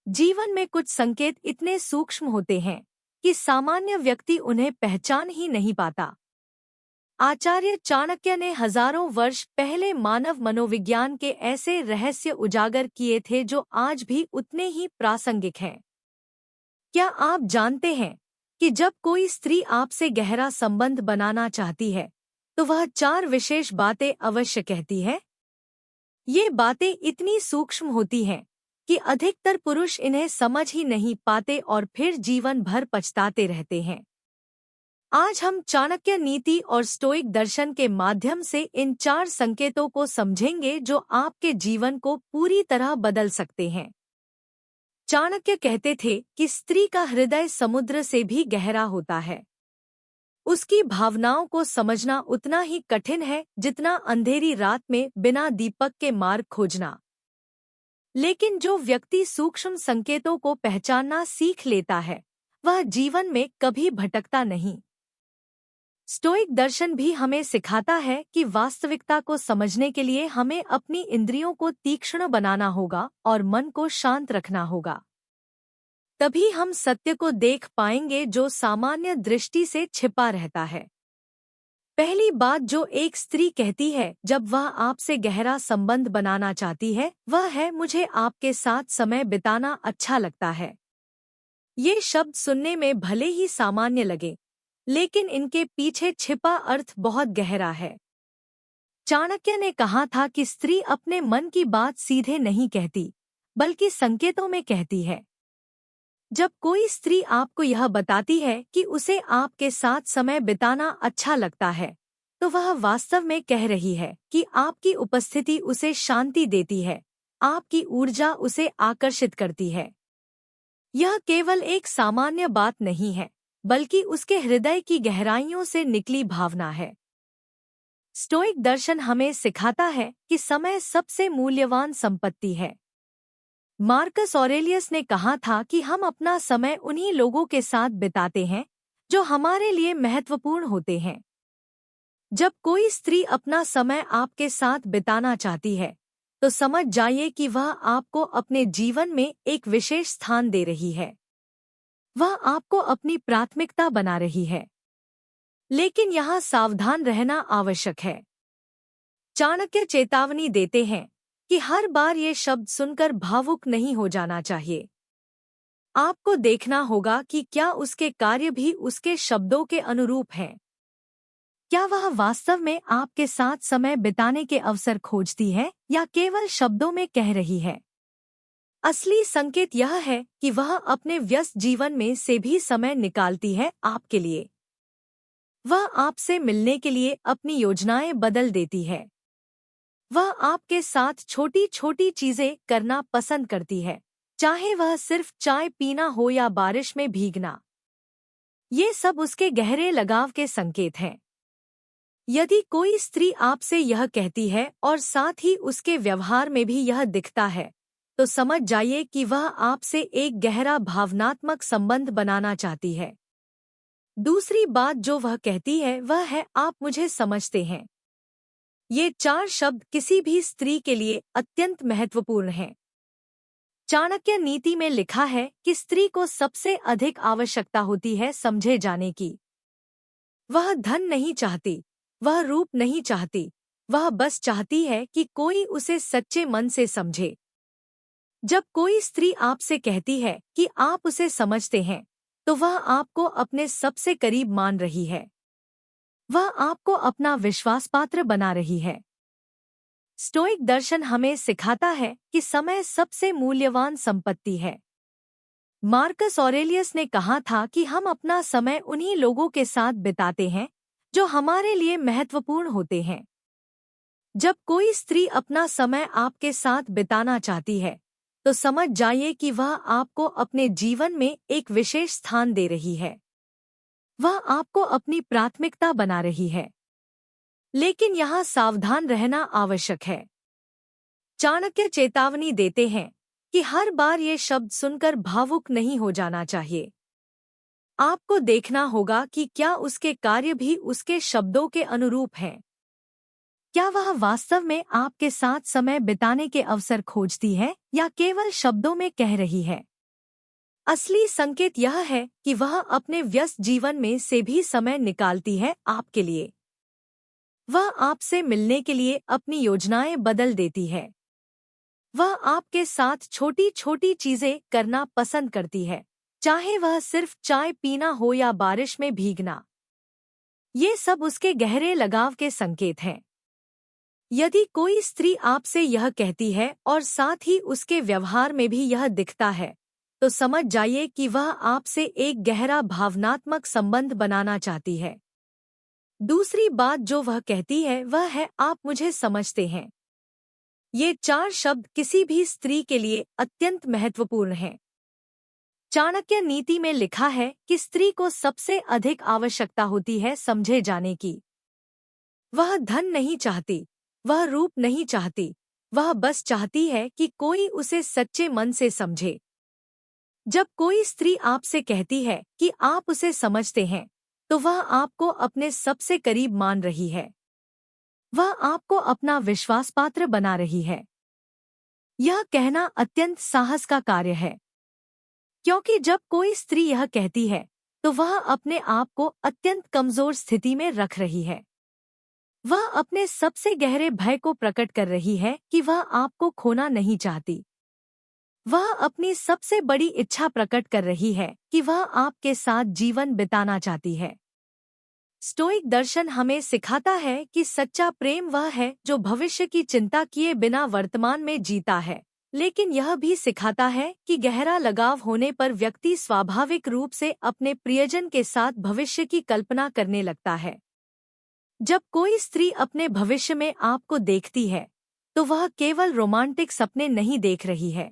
जीवन में कुछ संकेत इतने सूक्ष्म होते हैं कि सामान्य व्यक्ति उन्हें पहचान ही नहीं पाता। आचार्य चाणक्य ने हजारों वर्ष पहले मानव मनोविज्ञान के ऐसे रहस्य उजागर किए थे जो आज भी उतने ही प्रासंगिक हैं। क्या आप जानते हैं कि जब कोई स्त्री आपसे गहरा संबंध बनाना चाहती है तो वह 4 विशेष बातें अवश्य कहती है? ये बातें इतनी सूक्ष्म होती हैं कि अधिकतर पुरुष इन्हें समझ ही नहीं पाते और फिर जीवन भर पछताते रहते हैं। आज हम चाणक्य नीति और स्टोइक दर्शन के माध्यम से इन 4 संकेतों को समझेंगे जो आपके जीवन को पूरी तरह बदल सकते हैं। चाणक्य कहते थे कि स्त्री का हृदय समुद्र से भी गहरा होता है। उसकी भावनाओं को समझना उतना ही कठिन है जितना अंधेरी रात में बिना दीपक के मार्ग खोजना। लेकिन जो व्यक्ति सूक्ष्म संकेतों को पहचानना सीख लेता है वह जीवन में कभी भटकता नहीं। स्टोइक दर्शन भी हमें सिखाता है कि वास्तविकता को समझने के लिए हमें अपनी इंद्रियों को तीक्ष्ण बनाना होगा और मन को शांत रखना होगा। तभी हम सत्य को देख पाएंगे जो सामान्य दृष्टि से छिपा रहता है। पहली बात जो एक स्त्री कहती है जब वह आपसे गहरा संबंध बनाना चाहती है वह है, मुझे आपके साथ समय बिताना अच्छा लगता है। ये शब्द सुनने में भले ही सामान्य लगे, लेकिन इनके पीछे छिपा अर्थ बहुत गहरा है। चाणक्य ने कहा था कि स्त्री अपने मन की बात सीधे नहीं कहती, बल्कि संकेतों में कहती है। जब कोई स्त्री आपको यह बताती है कि उसे आपके साथ समय बिताना अच्छा लगता है, तो वह वास्तव में कह रही है कि आपकी उपस्थिति उसे शांति देती है, आपकी ऊर्जा उसे आकर्षित करती है। यह केवल एक सामान्य बात नहीं है, बल्कि उसके हृदय की गहराइयों से निकली भावना है। स्टोइक दर्शन हमें सिखाता है कि समय सबसे मूल्यवान संपत्ति है। मार्कस ऑरेलियस ने कहा था कि हम अपना समय उन्हीं लोगों के साथ बिताते हैं जो हमारे लिए महत्वपूर्ण होते हैं। जब कोई स्त्री अपना समय आपके साथ बिताना चाहती है तो समझ जाइए कि वह आपको अपने जीवन में एक विशेष स्थान दे रही है। वह आपको अपनी प्राथमिकता बना रही है। लेकिन यहाँ सावधान रहना आवश्यक है। चाणक्य चेतावनी देते हैं कि हर बार ये शब्द सुनकर भावुक नहीं हो जाना चाहिए। आपको देखना होगा कि क्या उसके कार्य भी उसके शब्दों के अनुरूप हैं। क्या वह वास्तव में आपके साथ समय बिताने के अवसर खोजती है या केवल शब्दों में कह रही है? असली संकेत यह है कि वह अपने व्यस्त जीवन में से भी समय निकालती है आपके लिए। वह आपसे मिलने के लिए अपनी योजनाएं बदल देती है। वह आपके साथ छोटी छोटी चीजें करना पसंद करती है, चाहे वह सिर्फ चाय पीना हो या बारिश में भीगना। ये सब उसके गहरे लगाव के संकेत हैं। यदि कोई स्त्री आपसे यह कहती है और साथ ही उसके व्यवहार में भी यह दिखता है, तो समझ जाइए कि वह आपसे एक गहरा भावनात्मक संबंध बनाना चाहती है। दूसरी बात जो वह कहती है वह है, आप मुझे समझते हैं। ये 4 शब्द किसी भी स्त्री के लिए अत्यंत महत्वपूर्ण हैं। चाणक्य नीति में लिखा है कि स्त्री को सबसे अधिक आवश्यकता होती है समझे जाने की। वह धन नहीं चाहती, वह रूप नहीं चाहती, वह बस चाहती है कि कोई उसे सच्चे मन से समझे। जब कोई स्त्री आपसे कहती है कि आप उसे समझते हैं, तो वह आपको अपने सबसे करीब मान रही है। वह आपको अपना विश्वासपात्र बना रही है। स्टोइक दर्शन हमें सिखाता है कि समय सबसे मूल्यवान संपत्ति है। मार्कस ऑरेलियस ने कहा था कि हम अपना समय उन्हीं लोगों के साथ बिताते हैं जो हमारे लिए महत्वपूर्ण होते हैं। जब कोई स्त्री अपना समय आपके साथ बिताना चाहती है, तो समझ जाइए कि वह आपको अपने जीवन में एक विशेष स्थान दे रही है। वह आपको अपनी प्राथमिकता बना रही है। लेकिन यहाँ सावधान रहना आवश्यक है। चाणक्य चेतावनी देते हैं कि हर बार ये शब्द सुनकर भावुक नहीं हो जाना चाहिए। आपको देखना होगा कि क्या उसके कार्य भी उसके शब्दों के अनुरूप हैं। क्या वह वास्तव में आपके साथ समय बिताने के अवसर खोजती है या केवल शब्दों में कह रही है? असली संकेत यह है कि वह अपने व्यस्त जीवन में से भी समय निकालती है आपके लिए। वह आपसे मिलने के लिए अपनी योजनाएं बदल देती है। वह आपके साथ छोटी छोटी चीजें करना पसंद करती है, चाहे वह सिर्फ चाय पीना हो या बारिश में भीगना। ये सब उसके गहरे लगाव के संकेत हैं। यदि कोई स्त्री आपसे यह कहती है और साथ ही उसके व्यवहार में भी यह दिखता है, तो समझ जाइए कि वह आपसे एक गहरा भावनात्मक संबंध बनाना चाहती है। दूसरी बात जो वह कहती है वह है, आप मुझे समझते हैं। ये 4 शब्द किसी भी स्त्री के लिए अत्यंत महत्वपूर्ण हैं। चाणक्य नीति में लिखा है कि स्त्री को सबसे अधिक आवश्यकता होती है समझे जाने की। वह धन नहीं चाहती, वह रूप नहीं चाहती, वह बस चाहती है कि कोई उसे सच्चे मन से समझे। जब कोई स्त्री आपसे कहती है कि आप उसे समझते हैं, तो वह आपको अपने सबसे करीब मान रही है। वह आपको अपना विश्वासपात्र बना रही है। यह कहना अत्यंत साहस का कार्य है, क्योंकि जब कोई स्त्री यह कहती है, तो वह अपने आप को अत्यंत कमजोर स्थिति में रख रही है। वह अपने सबसे गहरे भय को प्रकट कर रही है कि वह आपको खोना नहीं चाहती। वह अपनी सबसे बड़ी इच्छा प्रकट कर रही है कि वह आपके साथ जीवन बिताना चाहती है। स्टोइक दर्शन हमें सिखाता है कि सच्चा प्रेम वह है जो भविष्य की चिंता किए बिना वर्तमान में जीता है, लेकिन यह भी सिखाता है कि गहरा लगाव होने पर व्यक्ति स्वाभाविक रूप से अपने प्रियजन के साथ भविष्य की कल्पना करने लगता है। जब कोई स्त्री अपने भविष्य में आपको देखती है, तो वह केवल रोमांटिक सपने नहीं देख रही है।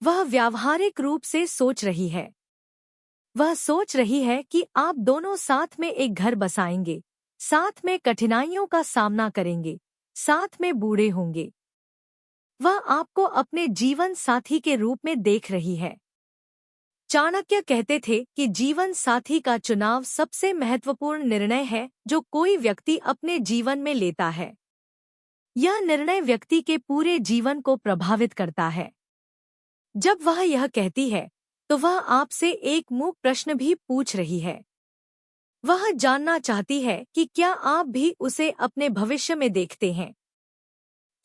वह व्यावहारिक रूप से सोच रही है। वह सोच रही है कि आप दोनों साथ में एक घर बसाएंगे, साथ में कठिनाइयों का सामना करेंगे, साथ में बूढ़े होंगे। वह आपको अपने जीवन साथी के रूप में देख रही है। चाणक्य कहते थे कि जीवन साथी का चुनाव सबसे महत्वपूर्ण निर्णय है जो कोई व्यक्ति अपने जीवन में लेता है। यह निर्णय व्यक्ति के पूरे जीवन को प्रभावित करता है। जब वह यह कहती है, तो वह आपसे एक मूक प्रश्न भी पूछ रही है। वह जानना चाहती है कि क्या आप भी उसे अपने भविष्य में देखते हैं?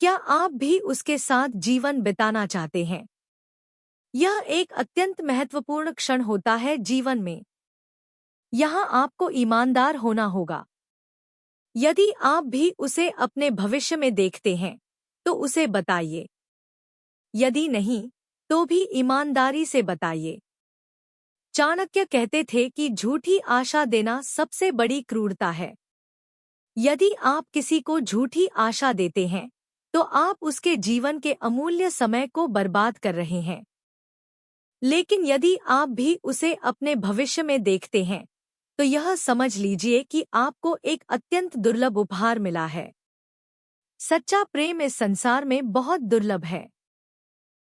क्या आप भी उसके साथ जीवन बिताना चाहते हैं? यह एक अत्यंत महत्वपूर्ण क्षण होता है जीवन में। यहाँ आपको ईमानदार होना होगा। यदि आप भी उसे अपने भविष्य में देखते हैं, तो उसे बताइए। यदि नहीं, तो भी ईमानदारी से बताइए। चाणक्य कहते थे कि झूठी आशा देना सबसे बड़ी क्रूरता है। यदि आप किसी को झूठी आशा देते हैं, तो आप उसके जीवन के अमूल्य समय को बर्बाद कर रहे हैं। लेकिन यदि आप भी उसे अपने भविष्य में देखते हैं, तो यह समझ लीजिए कि आपको एक अत्यंत दुर्लभ उपहार मिला है। सच्चा प्रेम इस संसार में बहुत दुर्लभ है।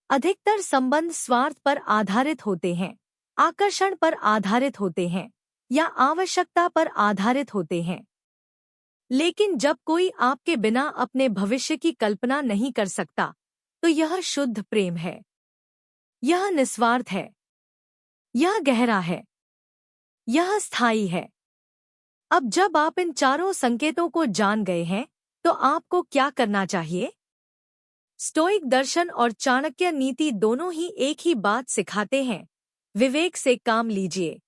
अधिकतर संबंध स्वार्थ पर आधारित होते हैं, आकर्षण पर आधारित होते हैं या आवश्यकता पर आधारित होते हैं। लेकिन जब कोई आपके बिना अपने भविष्य की कल्पना नहीं कर सकता, तो यह शुद्ध प्रेम है। यह निस्वार्थ है। यह गहरा है। यह स्थायी है। अब जब आप इन चारों संकेतों को जान गए हैं, तो आपको क्या करना चाहिए? स्टोइक दर्शन और चाणक्य नीति दोनों ही एक ही बात सिखाते हैं, विवेक से काम लीजिए।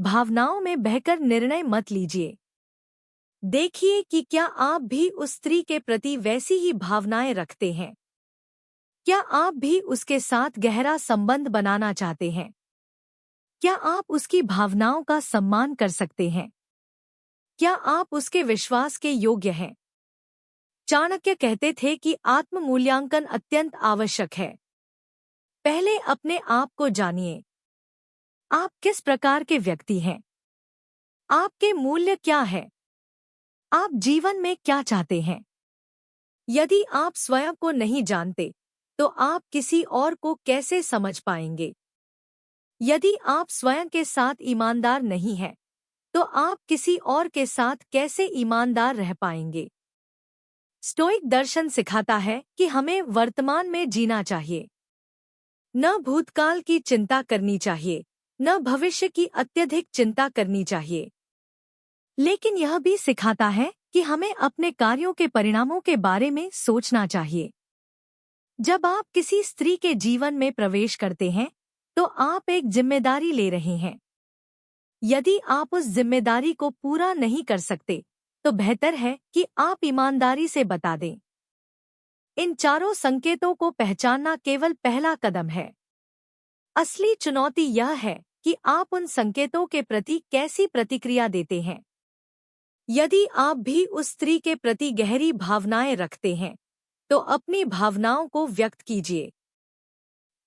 भावनाओं में बहकर निर्णय मत लीजिए। देखिए कि क्या आप भी उस स्त्री के प्रति वैसी ही भावनाएं रखते हैं। क्या आप भी उसके साथ गहरा संबंध बनाना चाहते हैं? क्या आप उसकी भावनाओं का सम्मान कर सकते हैं? क्या आप उसके विश्वास के योग्य हैं? चाणक्य कहते थे कि आत्म मूल्यांकन अत्यंत आवश्यक है। पहले अपने आप को जानिए। आप किस प्रकार के व्यक्ति हैं? आपके मूल्य क्या है? आप जीवन में क्या चाहते हैं? यदि आप स्वयं को नहीं जानते, तो आप किसी और को कैसे समझ पाएंगे? यदि आप स्वयं के साथ ईमानदार नहीं हैं, तो आप किसी और के साथ कैसे ईमानदार रह पाएंगे? स्टोइक दर्शन सिखाता है कि हमें वर्तमान में जीना चाहिए। न भूतकाल की चिंता करनी चाहिए, न भविष्य की अत्यधिक चिंता करनी चाहिए। लेकिन यह भी सिखाता है कि हमें अपने कार्यों के परिणामों के बारे में सोचना चाहिए। जब आप किसी स्त्री के जीवन में प्रवेश करते हैं, तो आप एक जिम्मेदारी ले रहे हैं। यदि आप उस जिम्मेदारी को पूरा नहीं कर सकते, तो बेहतर है कि आप ईमानदारी से बता दें। इन चारों संकेतों को पहचानना केवल पहला कदम है। असली चुनौती यह है कि आप उन संकेतों के प्रति कैसी प्रतिक्रिया देते हैं। यदि आप भी उस स्त्री के प्रति गहरी भावनाएं रखते हैं, तो अपनी भावनाओं को व्यक्त कीजिए।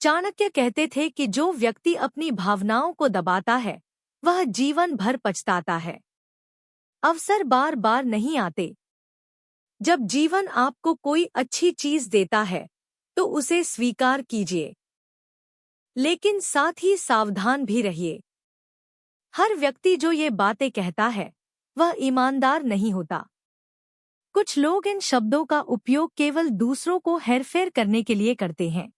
चाणक्य कहते थे कि जो व्यक्ति अपनी भावनाओं को दबाता है, वह जीवन भर पछताता है। अवसर बार बार नहीं आते। जब जीवन आपको कोई अच्छी चीज देता है, तो उसे स्वीकार कीजिए, लेकिन साथ ही सावधान भी रहिए। हर व्यक्ति जो ये बातें कहता है, वह ईमानदार नहीं होता। कुछ लोग इन शब्दों का उपयोग केवल दूसरों को हेरफेर करने के लिए करते हैं।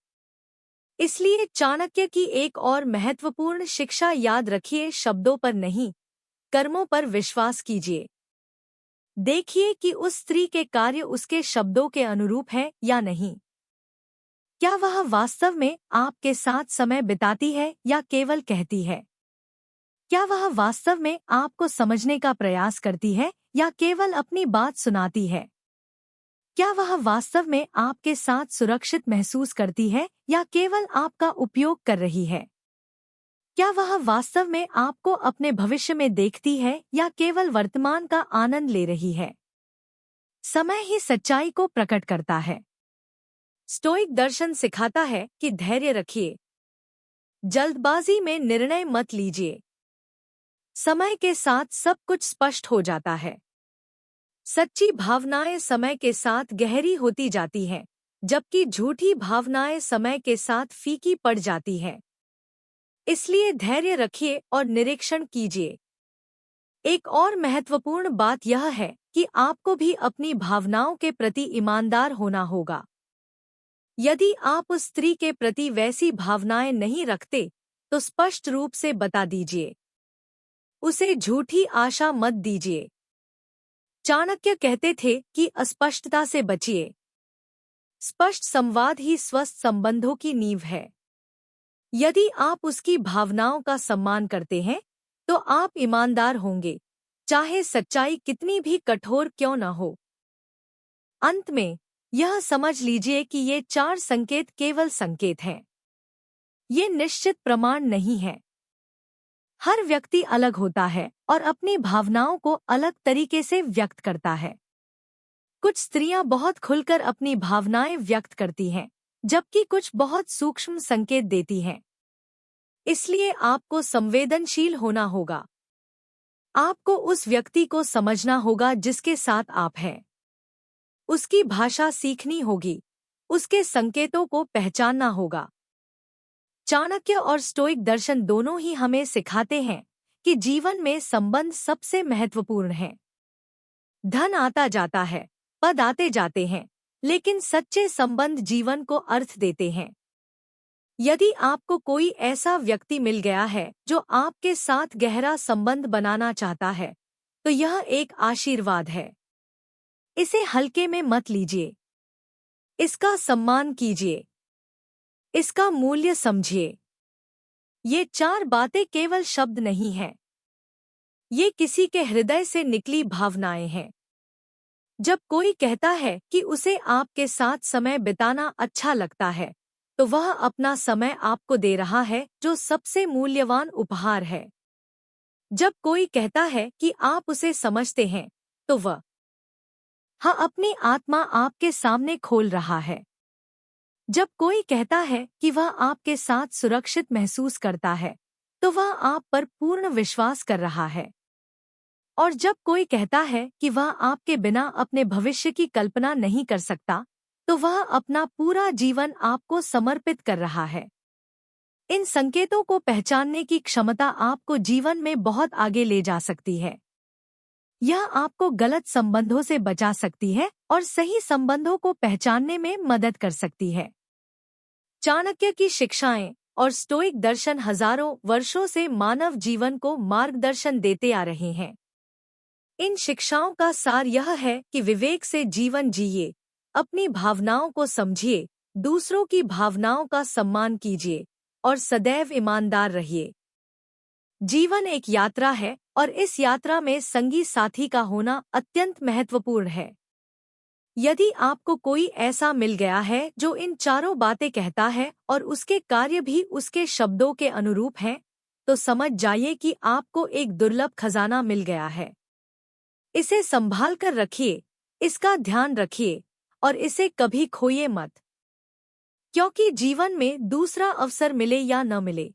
इसलिए चाणक्य की एक और महत्वपूर्ण शिक्षा याद रखिए, शब्दों पर नहीं, कर्मों पर विश्वास कीजिए। देखिए कि उस स्त्री के कार्य उसके शब्दों के अनुरूप है या नहीं। क्या वह वास्तव में आपके साथ समय बिताती है या केवल कहती है? क्या वह वास्तव में आपको समझने का प्रयास करती है या केवल अपनी बात सुनाती है? क्या वह वास्तव में आपके साथ सुरक्षित महसूस करती है या केवल आपका उपयोग कर रही है? क्या वह वास्तव में आपको अपने भविष्य में देखती है या केवल वर्तमान का आनंद ले रही है? समय ही सच्चाई को प्रकट करता है। स्टोइक दर्शन सिखाता है कि धैर्य रखिए। जल्दबाजी में निर्णय मत लीजिए। समय के साथ सब कुछ स्पष्ट हो जाता है। सच्ची भावनाएं समय के साथ गहरी होती जाती हैं, जबकि झूठी भावनाएं समय के साथ फीकी पड़ जाती हैं। इसलिए धैर्य रखिए और निरीक्षण कीजिए। एक और महत्वपूर्ण बात यह है कि आपको भी अपनी भावनाओं के प्रति ईमानदार होना होगा। यदि आप उस स्त्री के प्रति वैसी भावनाएं नहीं रखते, तो स्पष्ट रूप से बता दीजिए। उसे झूठी आशा मत दीजिए। चाणक्य कहते थे कि अस्पष्टता से बचिए। स्पष्ट संवाद ही स्वस्थ संबंधों की नींव है। यदि आप उसकी भावनाओं का सम्मान करते हैं, तो आप ईमानदार होंगे, चाहे सच्चाई कितनी भी कठोर क्यों न हो। अंत में यह समझ लीजिए कि ये 4 संकेत केवल संकेत हैं। ये निश्चित प्रमाण नहीं है। हर व्यक्ति अलग होता है और अपनी भावनाओं को अलग तरीके से व्यक्त करता है। कुछ स्त्रियां बहुत खुलकर अपनी भावनाएं व्यक्त करती हैं, जबकि कुछ बहुत सूक्ष्म संकेत देती हैं। इसलिए आपको संवेदनशील होना होगा। आपको उस व्यक्ति को समझना होगा जिसके साथ आप हैं। उसकी भाषा सीखनी होगी, उसके संकेतों को पहचानना होगा। चाणक्य और स्टोइक दर्शन दोनों ही हमें सिखाते हैं कि जीवन में संबंध सबसे महत्वपूर्ण है। धन आता जाता है, पद आते जाते हैं, लेकिन सच्चे संबंध जीवन को अर्थ देते हैं। यदि आपको कोई ऐसा व्यक्ति मिल गया है जो आपके साथ गहरा संबंध बनाना चाहता है, तो यह एक आशीर्वाद है। इसे हल्के में मत लीजिए। इसका सम्मान कीजिए। इसका मूल्य समझिए। ये 4 बातें केवल शब्द नहीं हैं। ये किसी के हृदय से निकली भावनाएं हैं। जब कोई कहता है कि उसे आपके साथ समय बिताना अच्छा लगता है, तो वह अपना समय आपको दे रहा है, जो सबसे मूल्यवान उपहार है। जब कोई कहता है कि आप उसे समझते हैं, तो वह अपनी आत्मा आपके सामने खोल रहा है। जब कोई कहता है कि वह आपके साथ सुरक्षित महसूस करता है, तो वह आप पर पूर्ण विश्वास कर रहा है। और जब कोई कहता है कि वह आपके बिना अपने भविष्य की कल्पना नहीं कर सकता, तो वह अपना पूरा जीवन आपको समर्पित कर रहा है। इन संकेतों को पहचानने की क्षमता आपको जीवन में बहुत आगे ले जा सकती है। यह आपको गलत संबंधों से बचा सकती है और सही संबंधों को पहचानने में मदद कर सकती है। चाणक्य की शिक्षाएं और स्टोइक दर्शन हजारों वर्षों से मानव जीवन को मार्गदर्शन देते आ रहे हैं। इन शिक्षाओं का सार यह है कि विवेक से जीवन जिए, अपनी भावनाओं को समझिए, दूसरों की भावनाओं का सम्मान कीजिए और सदैव ईमानदार रहिए। जीवन एक यात्रा है और इस यात्रा में संगी साथी का होना अत्यंत महत्वपूर्ण है। यदि आपको कोई ऐसा मिल गया है जो इन चारों बातें कहता है और उसके कार्य भी उसके शब्दों के अनुरूप हैं, तो समझ जाइए कि आपको एक दुर्लभ खजाना मिल गया है। इसे संभाल कर रखिए, इसका ध्यान रखिए और इसे कभी खोइए मत, क्योंकि जीवन में दूसरा अवसर मिले या न मिले,